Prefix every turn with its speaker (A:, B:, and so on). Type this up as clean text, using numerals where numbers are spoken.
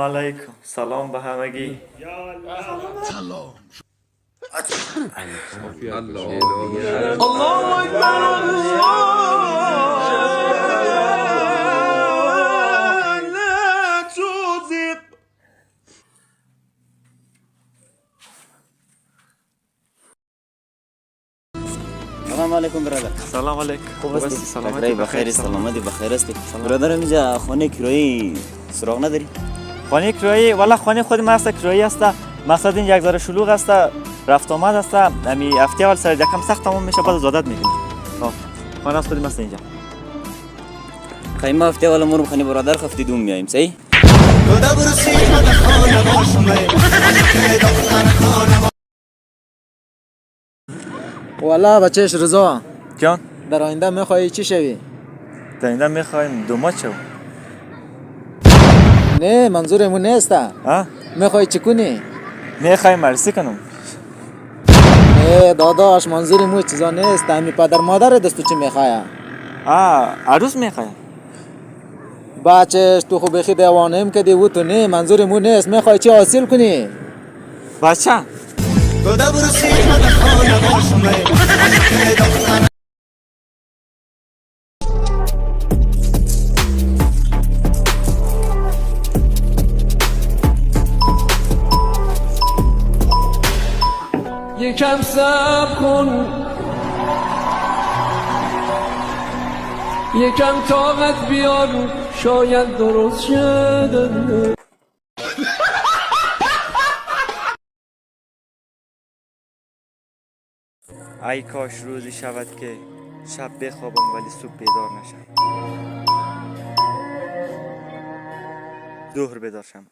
A: علیکم. سلام به همگی.
B: سلام علیکم برادر.
A: سلام علیکم.
B: خوب هستی؟
A: سلامتی
B: بخیر. سلامتی بخیر هستی؟ برادر اینجا خانه کرایی سراغ نداری؟
A: خانه کرایی والا خانه خود ما است، کرایی است. مقصد این یک ذره شلوغ است، رفت آمد است. امی هفته اول سر یکم سخت تمام میشه، بعد زادت میکنیم. خانه است خود ما است اینجا.
B: خیلی ما هفته والا مرو خانه برادر هفته دوم میایم صحیح؟
C: والا بچهش رضا
A: جان
C: در آینده میخوایی چی شوی؟
A: در اینجا میخوایم دومات شو.
C: نه منظورمون نیست. میخوایی چی کنی؟
A: میخوایم مرسی کنم.
C: نه داداش منظورمون چیزا نیست. همین پدر مادر دستو چی میخواه؟
A: عروس میخوایم.
C: بچهش تو خوب بخی دیوانه که دیو تو نه منظورمون نیست. میخوایی چی حاصل کنی؟
A: بچه
D: یکم صبر کن، یکم طاقت بیار، شاید درست شد.
A: ای کاش روزی شود که شب بخوابم ولی صبح بیدار نشم. ظهر بیدار شم.